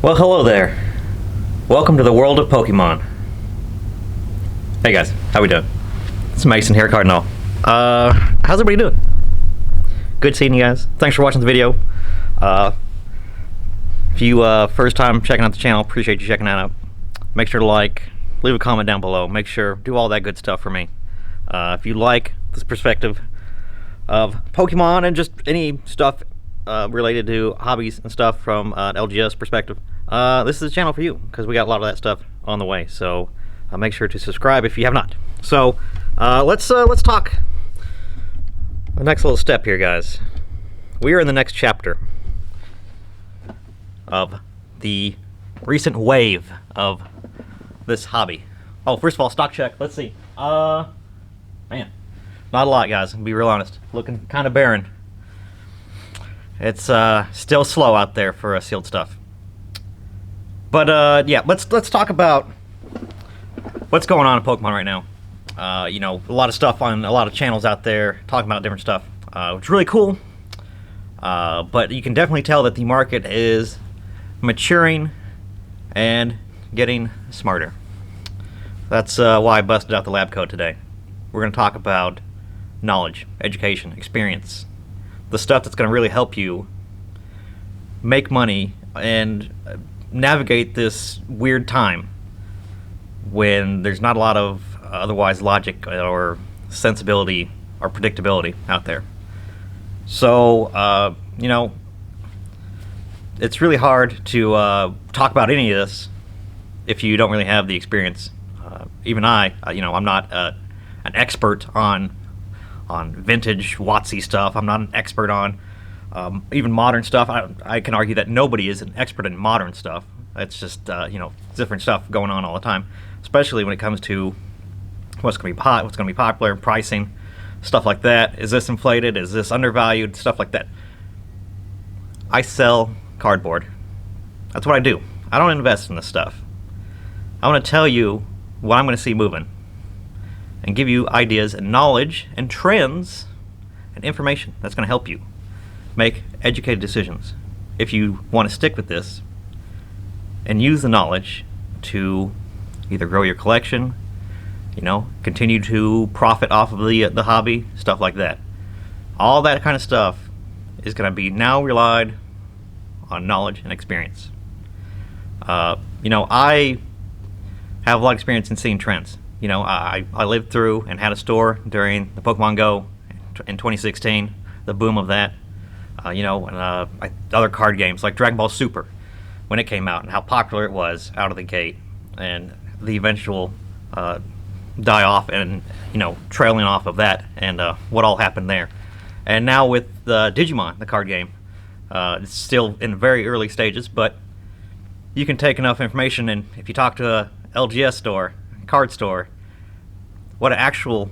Well, hello there. Welcome to the world of Pokemon. Hey guys, how we doing? It's Mason here, Cardinal. How's everybody doing? Good seeing you guys. Thanks for watching the video. If you first time checking out the channel, appreciate you checking that out. Make sure to like, leave a comment down below. Make sure do all that good stuff for me. If you like this perspective of Pokemon and just any stuff related to hobbies and stuff from an LGS perspective, this is the channel for you because we got a lot of that stuff on the way. So make sure to subscribe if you have not. So let's talk the next little step here, guys. We are in the next chapter of the recent wave of this hobby. Oh, first of all, stock check. Let's see. Man, not a lot, guys. To be real honest, looking kind of barren. It's still slow out there for sealed stuff. But yeah, let's talk about what's going on in Pokemon right now. You know, a lot of stuff on a lot of channels out there talking about different stuff, which is really cool. But you can definitely tell that the market is maturing and getting smarter. That's why I busted out the lab coat today. We're going to talk about knowledge, education, experience, the stuff that's going to really help you make money and navigate this weird time when there's not a lot of otherwise logic or sensibility or predictability out there. So, you know, it's really hard to talk about any of this if you don't really have the experience. Even you know, I'm not an expert on vintage WotC stuff. I'm not an expert on even modern stuff. I can argue that nobody is an expert in modern stuff. It's just you know, different stuff going on all the time, especially when it comes to what's going to be hot, what's going to be popular, pricing, stuff like that. Is this inflated? Is this undervalued? Stuff like that. I sell cardboard. That's what I do. I don't invest in this stuff. I want to tell you what I'm going to see moving and give you ideas and knowledge and trends and information that's going to help you make educated decisions if you want to stick with this and use the knowledge to either grow your collection, you know, continue to profit off of the hobby, stuff like that. All that kind of stuff is going to be now relied on knowledge and experience. You know, I have a lot of experience in seeing trends. You know, I lived through and had a store during the Pokemon Go in 2016, the boom of that. You know, and other card games like Dragon Ball Super when it came out and how popular it was out of the gate, and the eventual die off and, you know, trailing off of that, and what all happened there. And now with Digimon, the card game, it's still in very early stages, but you can take enough information, and if you talk to a LGS store, card store, what an actual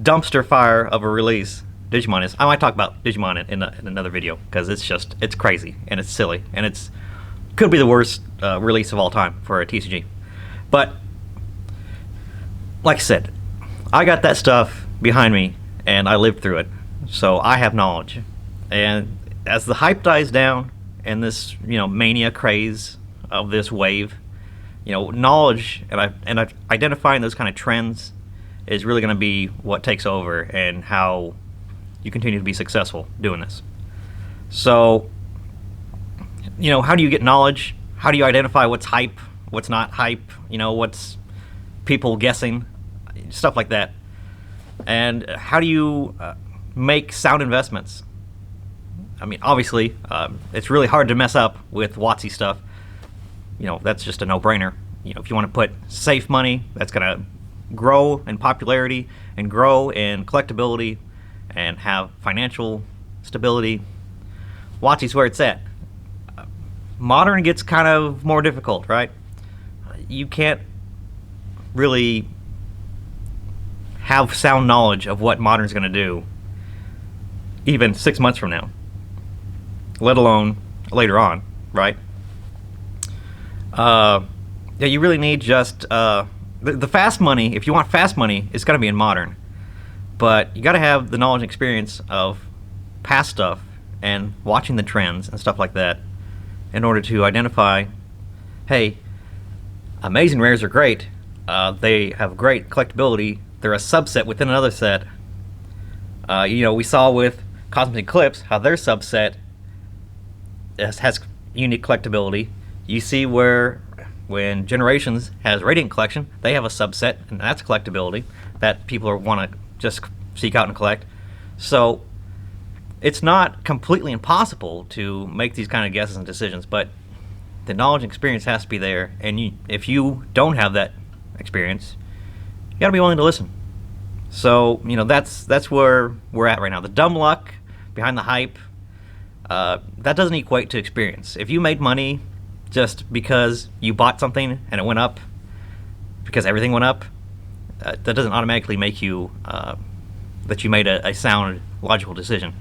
dumpster fire of a release Digimon is. I might talk about Digimon in another video because it's crazy and it's silly and it's could be the worst release of all time for a TCG. But like I said, I got that stuff behind me and I lived through it, so I have knowledge. And as the hype dies down and this, you know, mania craze of this wave, you know, knowledge and identifying those kind of trends is really going to be what takes over and how you continue to be successful doing this. So, you know, how do you get knowledge? How do you identify what's hype, what's not hype? You know, what's people guessing, stuff like that. And how do you make sound investments? I mean, obviously, it's really hard to mess up with WotC stuff. You know, that's just a no-brainer. You know, if you want to put safe money that's going to grow in popularity and grow in collectability and have financial stability, WotC's where it's at. Modern gets kind of more difficult, right? You can't really have sound knowledge of what Modern's going to do even 6 months from now, let alone later on, right? Yeah, you really need just the fast money. If you want fast money, it's going to be in Modern, but you got to have the knowledge and experience of past stuff and watching the trends and stuff like that, in order to identify, hey, amazing rares are great. They have great collectability. They're a subset within another set. We saw with Cosmic Eclipse how their subset has unique collectability. You see where when Generations has Radiant Collection, they have a subset, and that's collectability that people want to just seek out and collect. So it's not completely impossible to make these kind of guesses and decisions, but the knowledge and experience has to be there. And if you don't have that experience, you got to be willing to listen. So that's where we're at right now. The dumb luck behind the hype, that doesn't equate to experience. If you made money just because you bought something and it went up because everything went up, that doesn't automatically make you that you made a sound, logical decision.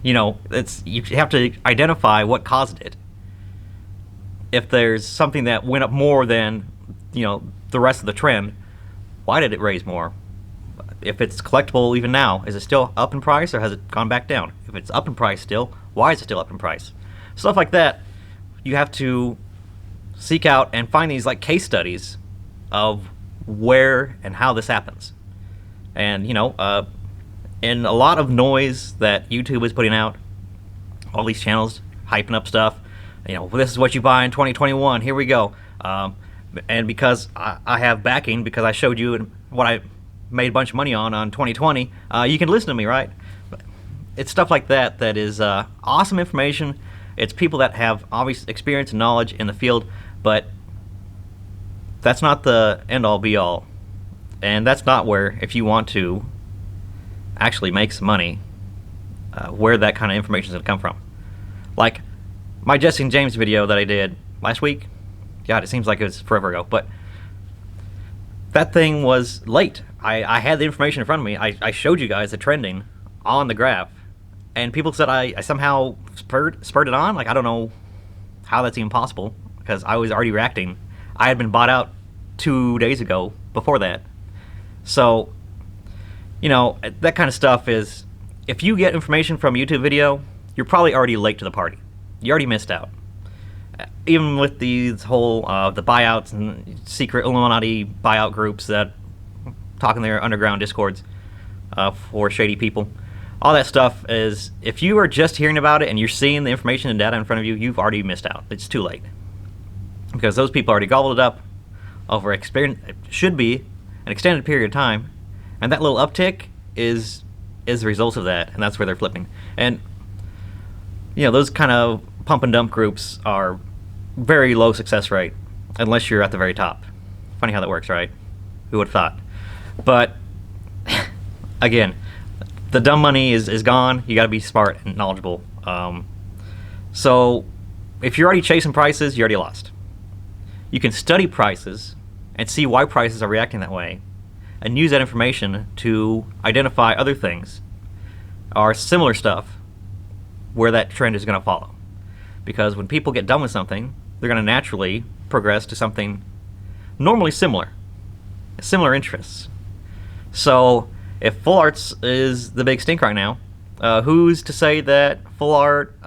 You have to identify what caused it. If there's something that went up more than the rest of the trend, why did it raise more? If it's collectible even now, is it still up in price or has it gone back down? If it's up in price still, why is it still up in price? Stuff like that, you have to seek out and find these like case studies of where and how this happens. And in a lot of noise that YouTube is putting out, all these channels hyping up stuff, this is what you buy in 2021, here we go. And because I have backing, because I showed you what I made a bunch of money on 2020, you can listen to me, right? It's stuff like that that is awesome information. It's people that have obvious experience and knowledge in the field, but that's not the end-all be-all. And that's not where, if you want to actually make some money, where that kind of information is going to come from. Like my Jesse and James video that I did last week, God, it seems like it was forever ago, but that thing was late. I had the information in front of me. I showed you guys the trending on the graph, and people said I somehow spurred it on. Like, I don't know how that's even possible, because I was already reacting. I had been bought out 2 days ago before that. So, that kind of stuff is, if you get information from a YouTube video, you're probably already late to the party. You already missed out. Even with these whole the buyouts and secret Illuminati buyout groups that talk in their underground discords for shady people, all that stuff is, if you are just hearing about it and you're seeing the information and data in front of you, you've already missed out. It's too late, because those people already gobbled it up over experience. It should be an extended period of time, and that little uptick is the result of that, and that's where they're flipping. And those kind of pump and dump groups are very low success rate unless you're at the very top. Funny how that works, right? Who would have thought? But again, the dumb money is gone. You got to be smart and knowledgeable. So if you're already chasing prices, you already lost. You can study prices and see why prices are reacting that way, and use that information to identify other things or similar stuff where that trend is going to follow. Because when people get done with something, they're going to naturally progress to something normally similar interests. So if full arts is the big stink right now, who's to say that full art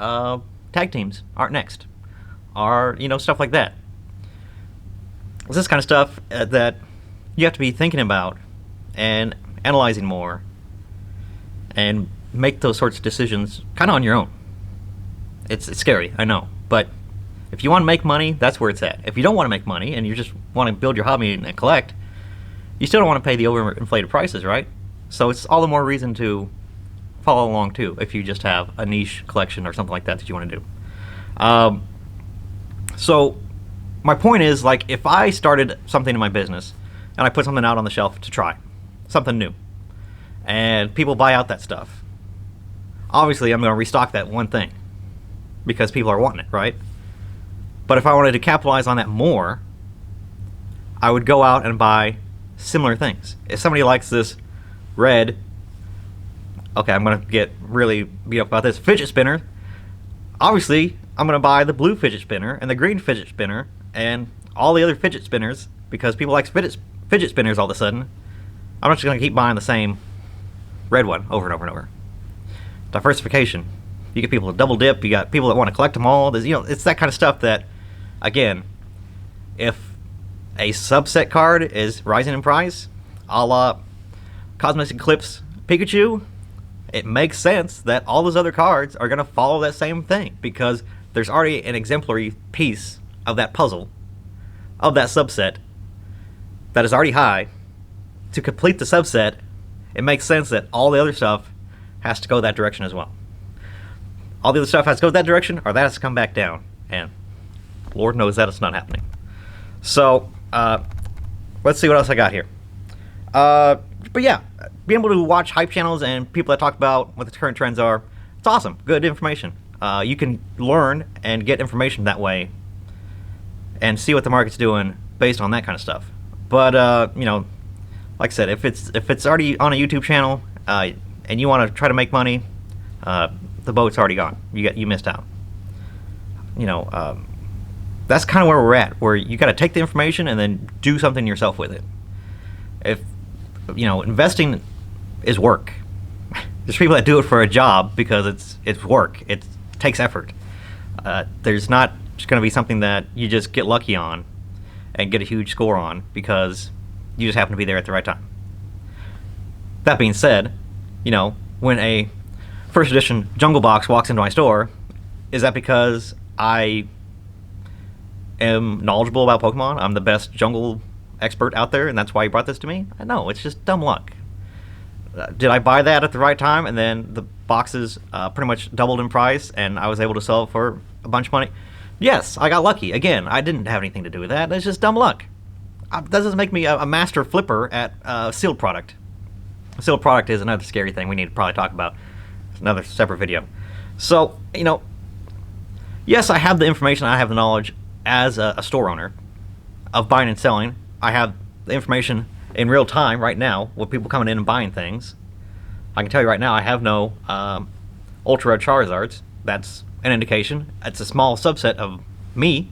tag teams aren't next? Or stuff like that. It's this kind of stuff that you have to be thinking about and analyzing more, and make those sorts of decisions kind of on your own. It's scary, I know, but if you want to make money, that's where it's at. If you don't want to make money and you just want to build your hobby and collect, you still don't want to pay the overinflated prices, right? So it's all the more reason to follow along too, if you just have a niche collection or something like that you want to do. So my point is, like, if I started something in my business and I put something out on the shelf to try, something new, and people buy out that stuff, obviously I'm going to restock that one thing because people are wanting it, right? But if I wanted to capitalize on that more, I would go out and buy similar things. If somebody likes this red, okay, I'm going to get really beat up about this, fidget spinner, obviously I'm going to buy the blue fidget spinner and the green fidget spinner and all the other fidget spinners, because people like fidget spinners all of a sudden. I'm not just going to keep buying the same red one over and over and over. Diversification. You get people to double dip. You got people that want to collect them all. There's, it's that kind of stuff that, again, if a subset card is rising in price, a la Cosmic Eclipse Pikachu, it makes sense that all those other cards are going to follow that same thing, because there's already an exemplary piece of that puzzle, of that subset, that is already high. To complete the subset, it makes sense that all the other stuff has to go that direction as well. All the other stuff has to go that direction, or that has to come back down. And Lord knows that it's not happening. So, let's see what else I got here. But yeah, being able to watch hype channels and people that talk about what the current trends are, it's awesome. Good information. You can learn and get information that way and see what the market's doing based on that kind of stuff. But, like I said, if it's already on a YouTube channel and you want to try to make money, the boat's already gone. You missed out. That's kind of where we're at, where you got to take the information and then do something yourself with it. If investing is work. There's people that do it for a job because it's work. It takes effort. There's not just going to be something that you just get lucky on and get a huge score on because you just happen to be there at the right time. That being said, when a first edition Jungle Box walks into my store, is that because I am knowledgeable about Pokemon? I'm the best jungle expert out there, and that's why you brought this to me? No, it's just dumb luck. Did I buy that at the right time, and then the boxes pretty much doubled in price, and I was able to sell it for a bunch of money? Yes, I got lucky. Again, I didn't have anything to do with that. It's just dumb luck. That doesn't make me a master flipper at sealed product. Sealed product is another scary thing we need to probably talk about. It's another separate video. So, yes, I have the information, I have the knowledge as a store owner of buying and selling. I have the information in real time right now with people coming in and buying things. I can tell you right now I have no Ultra Rare Charizards. That's an indication. It's a small subset of me,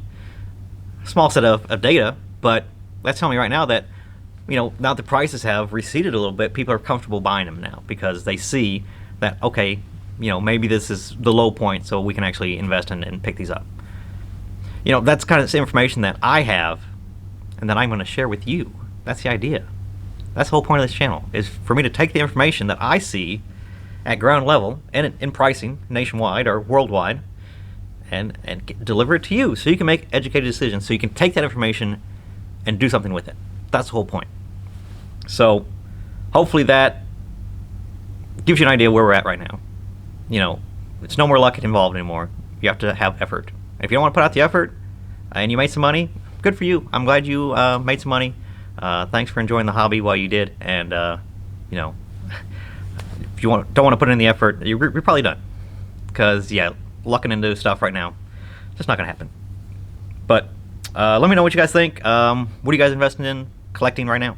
a small set of data, but that's telling me right now that, now the prices have receded a little bit, people are comfortable buying them now because they see that, okay, maybe this is the low point, so we can actually invest in and pick these up. That's kind of the information that I have and that I'm going to share with you. That's the idea. That's the whole point of this channel, is for me to take the information that I see at ground level and in pricing nationwide or worldwide and deliver it to you so you can make educated decisions, so you can take that information and do something with it. That's the whole point. So hopefully that gives you an idea where we're at right now. It's no more luck involved anymore. You have to have effort. If you don't want to put out the effort and you made some money, good for you. I'm glad you made some money. Thanks for enjoying the hobby while you did. And, if you don't want to put in the effort, you're probably done. Because, yeah, lucking into stuff right now, just not going to happen. But let me know what you guys think. What are you guys investing in, collecting right now?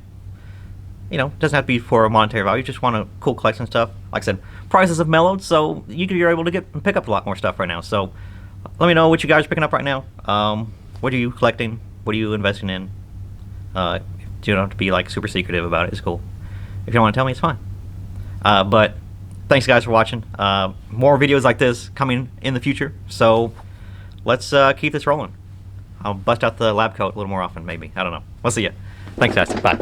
It doesn't have to be for a monetary value. You just want a cool collection stuff. Like I said, prices have mellowed, so you're able to pick up a lot more stuff right now. So let me know what you guys are picking up right now. What are you collecting? What are you investing in? You don't have to be like super secretive about it. It's cool. If you don't want to tell me, it's fine. But thanks guys for watching. More videos like this coming in the future. So let's keep this rolling. I'll bust out the lab coat a little more often, maybe. I don't know. We'll see ya. Thanks guys. Bye.